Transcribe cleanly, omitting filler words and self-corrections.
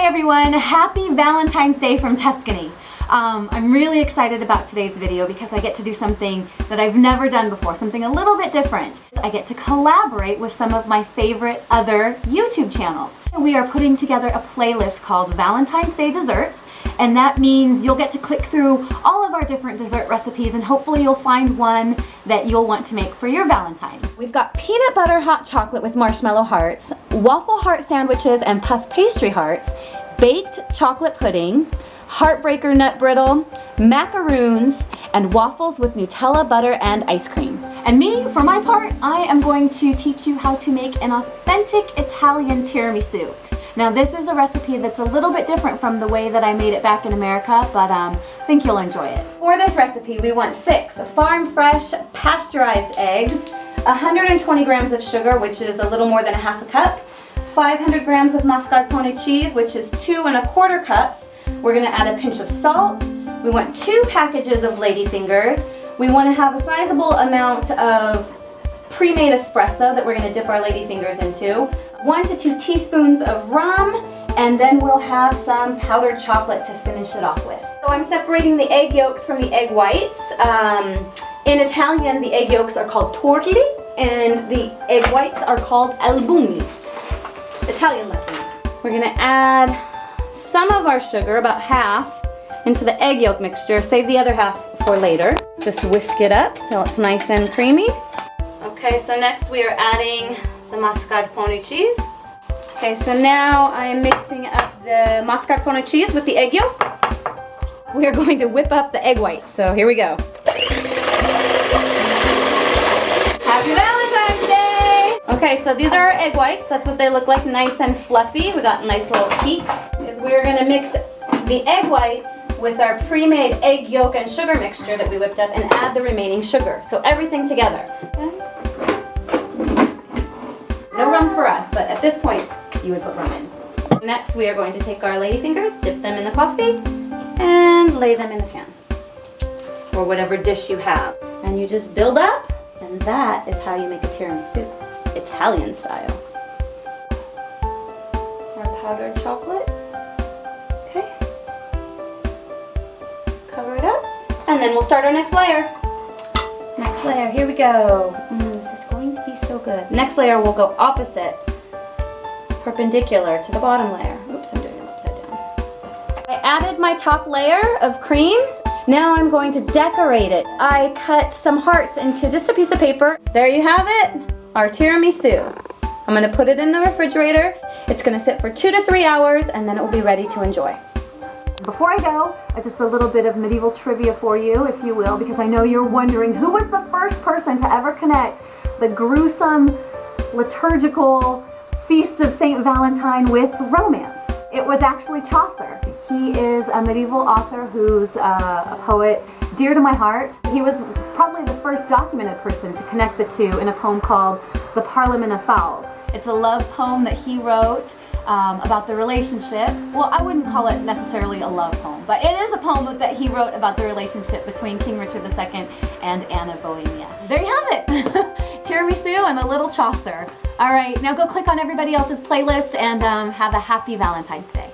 everyone, happy Valentine's Day from Tuscany. I'm really excited about today's video because I get to do something that I've never done before, something a little bit different. I get to collaborate with some of my favorite other YouTube channels. We are putting together a playlist called Valentine's Day Desserts, and that means you'll get to click through all of our different dessert recipes and hopefully you'll find one that you'll want to make for your Valentine. We've got peanut butter hot chocolate with marshmallow hearts, waffle heart sandwiches and puff pastry hearts, baked chocolate pudding, heartbreaker nut brittle, macaroons, and waffles with Nutella, butter, and ice cream. And me, for my part, I am going to teach you how to make an authentic Italian tiramisu. Now this is a recipe that's a little bit different from the way that I made it back in America, but I think you'll enjoy it. For this recipe, we want 6 farm fresh pasteurized eggs, 120 grams of sugar, which is a little more than a half a cup, 500 grams of mascarpone cheese, which is 2 1/4 cups. We're gonna add a pinch of salt. We want 2 packages of ladyfingers. We wanna have a sizable amount of pre-made espresso that we're gonna dip our ladyfingers into. 1 to 2 teaspoons of rum, and then we'll have some powdered chocolate to finish it off with. So I'm separating the egg yolks from the egg whites. In Italian, the egg yolks are called torti, and the egg whites are called albumi. Italian lessons. We're gonna add some of our sugar, about half, into the egg yolk mixture. Save the other half for later. Just whisk it up till it's nice and creamy. Okay, so next we are adding the mascarpone cheese. Okay, so now I am mixing up the mascarpone cheese with the egg yolk. We are going to whip up the egg whites, so here we go. Happy Valentine's Day! Okay, so these are our egg whites. That's what they look like, nice and fluffy. We got nice little peaks. We're gonna mix the egg whites with our pre-made egg yolk and sugar mixture that we whipped up and add the remaining sugar. So everything together. Okay. No rum for us, but at this point, you would put rum in. Next, we are going to take our ladyfingers, dip them in the coffee, and lay them in the pan. Or whatever dish you have. And you just build up, and that is how you make a tiramisu, Italian style. Our powdered chocolate. Okay. Cover it up, and then we'll start our next layer. Next layer, here we go. This is going to be so good. Next layer will go opposite, perpendicular to the bottom layer. Oops, I'm doing it upside down. I added my top layer of cream. Now I'm going to decorate it. I cut some hearts into just a piece of paper. There you have it, our tiramisu. I'm gonna put it in the refrigerator. It's gonna sit for 2 to 3 hours and then it will be ready to enjoy. Before I go, just a little bit of medieval trivia for you, if you will, because I know you're wondering who was the first person to ever connect the gruesome liturgical feast of St. Valentine with romance. It was actually Chaucer. He is a medieval author who's a poet dear to my heart. He was probably the first documented person to connect the two in a poem called The Parliament of Fowls. It's a love poem that he wrote about the relationship. Well, I wouldn't call it necessarily a love poem, but it is a poem that he wrote about the relationship between King Richard II and Anne of Bohemia. There you have it. Tiramisu and a little Chaucer. All right, now go click on everybody else's playlist and have a happy Valentine's Day.